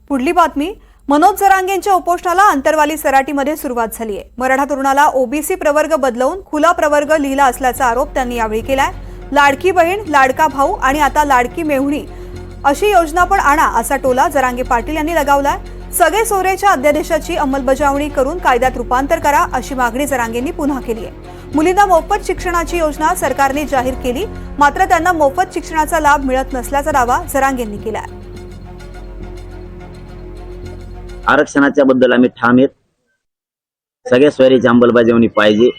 पुढली बातमी, मनोज जरांगेंच्या उपोषणाला अंतरवाली सराटीमध्ये सुरुवात झाली आहे। मराठा तरुणाला ओबीसी प्रवर्ग बदलवून खुला प्रवर्ग लिहिला असल्याचा आरोप त्यांनी यावेळी केलाय। लाडकी बहीण, लाडका भाऊ आणि आता लाडकी मेहुणी अशी योजना पण आणा असा टोला जरांगे पाटील यांनी लगावलाय। सगळे सोयरेच्या अध्यादेशाची अंमलबजावणी करून कायद्यात रूपांतर करा अशी मागणी जरांगेंनी पुन्हा केली आहे। मुलींना मोफत शिक्षणाची योजना सरकारने जाहीर केली, मात्र त्यांना मोफत शिक्षणाचा लाभ मिळत नसल्याचा दावा जरांगेंनी केला आहे। आरक्षणाच्या बद्दल आम्ही ठाम आहेत। सगळ्या सोयरीची अंमलबजावणी पाहिजे।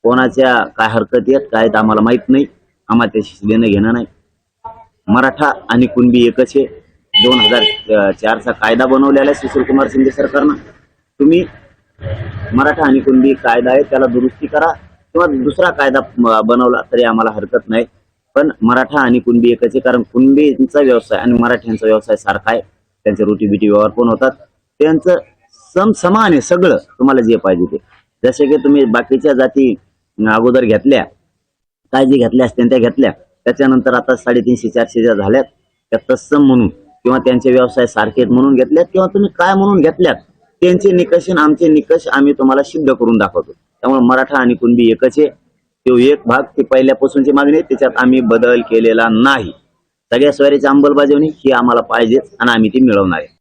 कोणाच्या काय हरकती आहेत काय आम्हाला माहित नाही, आम्हाला त्याशी देणं घेणं नाही। मराठा आणि कुणबी एकच आहे। 2004 चा कायदा बनवलेला आहे सुशीलकुमार शिंदे सरकारनं। तुम्ही मराठा आणि कुणबी कायदा आहे त्याला दुरुस्ती करा किंवा दुसरा कायदा बनवला तरी आम्हाला हरकत नाही, पण मराठा आणि कुणबी एकच आहे। कारण कुणबींचा व्यवसाय आणि मराठ्यांचा व्यवसाय सारखा आहे, त्यांचे रोटीबिटी व्यवहार पण होतात, त्यांचं समान आहे सगळं। तुम्हाला जे पाहिजे ते, जसे की तुम्ही बाकीच्या जाती अगोदर घेतल्या, काय जे घेतल्या असते त्या घेतल्या, त्याच्यानंतर आता 350-400 ज्या झाल्यात त्या तत्सम म्हणून किंवा त्यांचे व्यवसाय सारखे म्हणून घेतल्यात किंवा तुम्ही काय म्हणून घेतल्यात, त्यांचे निकष आणि आमचे निकष आम्ही तुम्हाला सिद्ध करून दाखवतो। त्यामुळे मराठा आणि कुणबी एकच आहे। तो एक भाग ती पहिल्यापासूनची मागणी आहे, त्याच्यात आम्ही बदल केलेला नाही। सगळ्या सोयरीची अंमलबजावणी ही आम्हाला पाहिजेच आणि आम्ही ती मिळवणार आहे।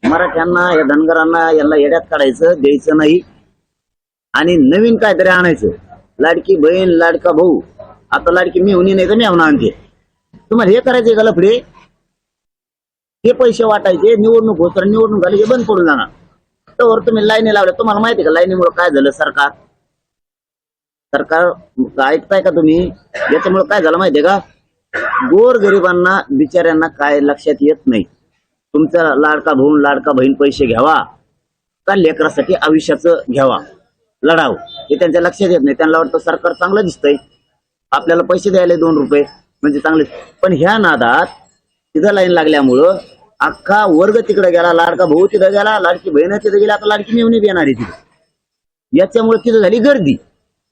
मराठ्यांना या धनगरांना यांना येड्यात काढायचं द्यायचं नाही आणि नवीन काहीतरी आणायचं। लाडकी बहीण, लाडका भाऊ, आता लाडकी मेहुणी नाही तर मेहुणा आणते। तुम्हाला हे करायचंय का लफडे? हे पैसे वाटायचे, निवडणूक होत निवडणूक झाली हे बंद पडून जाणार। तर तुम्ही लाईनी लावल्या। तुम्हाला माहिती आहे का लाईनीमुळे काय झालं? सरकार ऐकताय का तुम्ही? याच्यामुळे काय झालं माहितीये का? गोर गरिबांना बिचाऱ्यांना काय लक्षात येत नाही। तुमचा लाडका भाऊ, लाडका बहीण पैसे घ्यावा का लेकरासाठी आयुष्याचं घ्यावा लढाव, हे त्यांच्या लक्षात येत नाही। त्यांना वाटतं सरकार चांगलं दिसतंय, आपल्याला पैसे द्यायला 2 रुपये म्हणजे चांगले। पण ह्या नादात तिथं लाईन लागल्यामुळं अख्खा वर्ग तिकडे गेला, लाडका भाऊ तिथं गेला, लाडकी बहीण तिथं गेला, आता लाडकी मेहुणी बी येणार आहे तिथे। याच्यामुळे तिथं झाली गर्दी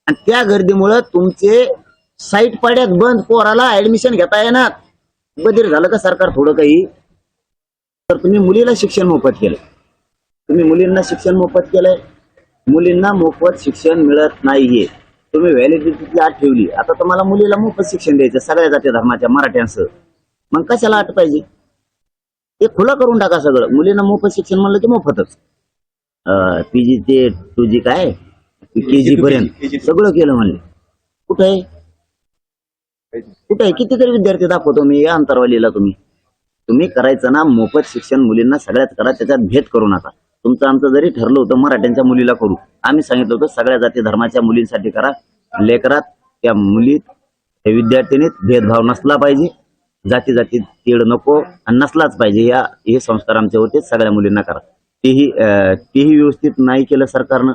आणि त्या गर्दीमुळे तुमचे साईट पाड्यात बंद, पोराला ऍडमिशन घेता येणार। बधीर झालं का सरकार थोडं काही? तर तुम्ही मुलीला शिक्षण मोफत केलं, तुम्ही मुलींना शिक्षण मोफत केलंय, मुलींना मोफत शिक्षण मिळत नाहीये। तुम्ही व्हॅलिडिटीची अट ठेवली, आता तुम्हाला मुलीला मोफत शिक्षण द्यायचं सगळ्या जाती धर्माच्या मराठ्यांसह। मग कशाला अट पाहिजे? ते खुलं करून टाका सगळं। मुलींना मोफत शिक्षण म्हणलं की मोफतच। पीजी ते 2G काय केजी पर्यंत सगळं केलं म्हणले। कुठे आहे? कुठे आहे? कितीतरी विद्यार्थी दाखवतो मी या अंतरवालीला। तुम्ही करायचं ना मोफत शिक्षण मुलींना सगळ्यात करा, त्याच्यात भेद करू नका। तुमचं आमचं जरी ठरलं होतं मराठ्यांच्या मुलीला करू, आम्ही सांगितलं होतं सगळ्या जाती धर्माच्या मुलींसाठी करा। लेकरात त्या मुलीत त्या विद्यार्थिनीत भेदभाव नसला पाहिजे, जाती तीड नको आणि नसलाच पाहिजे। हे संस्कार आमच्या होते, सगळ्या मुलींना करा। तेही व्यवस्थित नाही केलं सरकारनं।